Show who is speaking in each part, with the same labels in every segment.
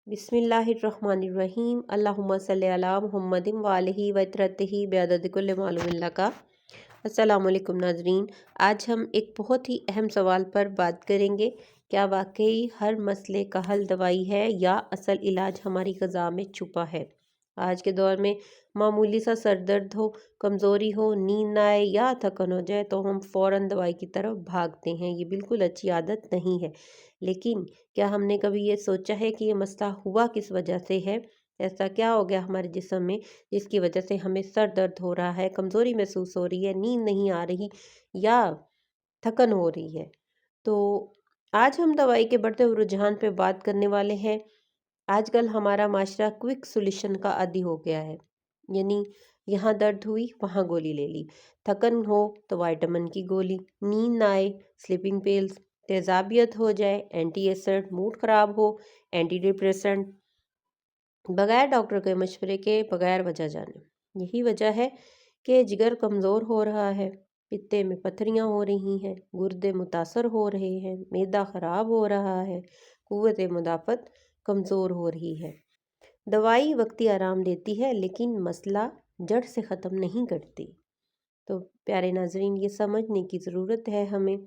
Speaker 1: बिस्मिल्लाहिर्रहमानिर्रहीम अल्लाहुम्मा सल्ली अला मुहम्मदिन व आलिहि व इत्रतिहि बिअदद कुल्लि मालूमिन लका। अस्सलामु अलैकुम नाज़रीन, आज हम एक बहुत ही अहम सवाल पर बात करेंगे। क्या वाकई हर मसले का हल दवाई है या असल इलाज हमारी ग़िज़ा में छुपा है? आज के दौर में मामूली सा सर दर्द हो, कमज़ोरी हो, नींद ना आए या थकन हो जाए तो हम फ़ौरन दवाई की तरफ भागते हैं। ये बिल्कुल अच्छी आदत नहीं है। लेकिन क्या हमने कभी ये सोचा है कि ये मसला हुआ किस वजह से है? ऐसा क्या हो गया हमारे जिस्म में जिसकी वजह से हमें सर दर्द हो रहा है, कमज़ोरी महसूस हो रही है, नींद नहीं आ रही या थकन हो रही है? तो आज हम दवाई के बढ़ते हुए रुझान पे बात करने वाले हैं। आजकल हमारा माशरा क्विक सॉल्यूशन का आदी हो गया है, यानी यहाँ दर्द हुई वहाँ गोली ले ली, थकन हो तो विटामिन की गोली, नींद ना आए स्लीपिंग पिल्स, तेज़ाबियत हो जाए एंटी एसिड, मूड ख़राब हो एंटी डिप्रेसेंट, बगैर डॉक्टर के मशवरे के, बगैर वजह जाने। यही वजह है कि जिगर कमज़ोर हो रहा है, पित्ते में पथरियाँ हो रही हैं, गुर्दे मुतासर हो रहे हैं, मैदा ख़राब हो रहा है, क़ुव्वत मुदाफ़त कमज़ोर हो रही है। दवाई वक्ती आराम देती है लेकिन मसला जड़ से ख़त्म नहीं करती। तो प्यारे नाज़रीन, ये समझने की ज़रूरत है हमें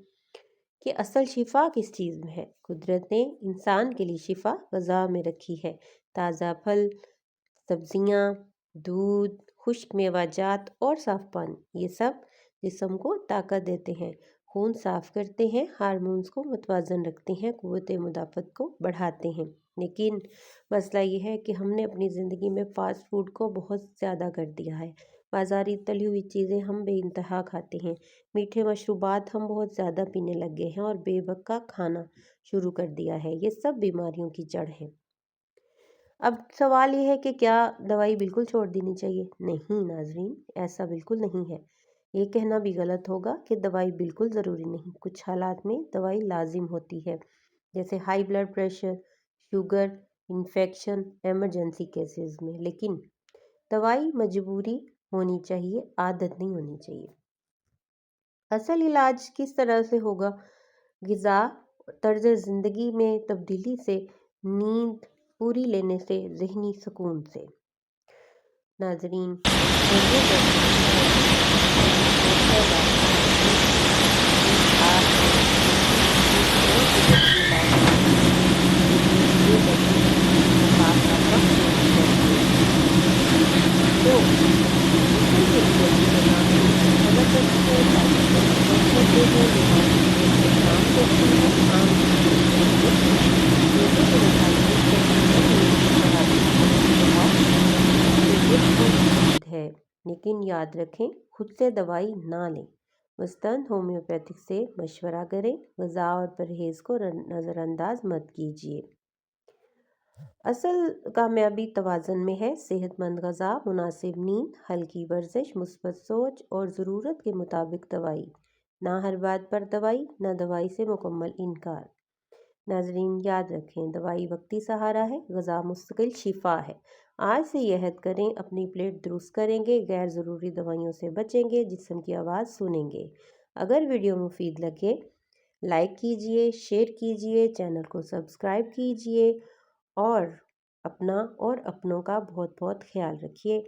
Speaker 1: कि असल शिफा किस चीज़ में है। कुदरत ने इंसान के लिए शिफा ग़िज़ा में रखी है। ताज़ा फल, सब्जियाँ, दूध, खुश्क मेवाजात और साफ़ पानी, ये सब जिस्म को ताकत देते हैं, खून साफ़ करते हैं, हार्मोन्स को मुतवाज़न रखते हैं, क़ुव्वत मुदाफ़त को बढ़ाते हैं। लेकिन मसला ये है कि हमने अपनी ज़िंदगी में फ़ास्ट फूड को बहुत ज़्यादा कर दिया है। बाज़ारी तली हुई चीज़ें हम बेइंतहा खाते हैं, मीठे मशरूबात हम बहुत ज़्यादा पीने लग गए हैं और बेवक़्फ़ा खाना शुरू कर दिया है। ये सब बीमारियों की जड़ है। अब सवाल ये है कि क्या दवाई बिल्कुल छोड़ देनी चाहिए? नहीं नाज़रीन, ऐसा बिल्कुल नहीं है। ये कहना भी गलत होगा कि दवाई बिल्कुल ज़रूरी नहीं। कुछ हालात में दवाई लाजिम होती है, जैसे high blood pressure, sugar, infection, emergency cases में। लेकिन दवाई मजबूरी होनी चाहिए, आदत नहीं होनी चाहिए। असल इलाज किस तरह से होगा? ग़िज़ा, तर्ज ज़िंदगी में तब्दीली से, नींद पूरी लेने से, ज़हनी सुकून से। नाज़रीन, है, लेकिन याद रखें खुद से दवाई ना लें। मुस्तंद होम्योपैथिक से मशवरा करें। ग़िज़ा और परहेज़ को नज़रअंदाज मत कीजिए। असल कामयाबी तवाज़न में है। सेहतमंद ग़िज़ा, मुनासिब नींद, हल्की वर्जिश, मुस्बत सोच और ज़रूरत के मुताबिक दवाई। ना हर बात पर दवाई, ना दवाई से मुकम्मल इनकार। नाज़रीन, याद रखें दवाई वक्ती सहारा है, ग़िज़ा मुस्तकिल शिफा है। आज से यह अहद करें, अपनी प्लेट दुरुस्त करेंगे, गैर ज़रूरी दवाइयों से बचेंगे, जिस्म की आवाज़ सुनेंगे। अगर वीडियो मुफीद लगे लाइक कीजिए, शेयर कीजिए, चैनल को सब्सक्राइब कीजिए और अपना और अपनों का बहुत बहुत ख्याल रखिए।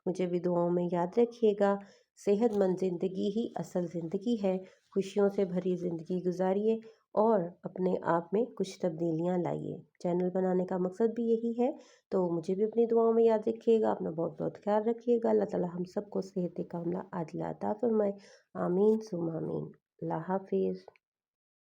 Speaker 1: मुझे भी दुआओं में याद रखिएगा। सेहतमंद ज़िंदगी ही असल ज़िंदगी है। खुशियों से भरी ज़िंदगी गुजारिए और अपने आप में कुछ तब्दीलियां लाइए। चैनल बनाने का मकसद भी यही है। तो मुझे भी अपनी दुआओं में याद रखिएगा। अपना बहुत बहुत ख्याल रखिएगा। अल्लाह ताला हम सबको सेहत कामला आजिला अता फरमाए। आमीन सुम्मा आमीन। अल्लाह हाफिज़।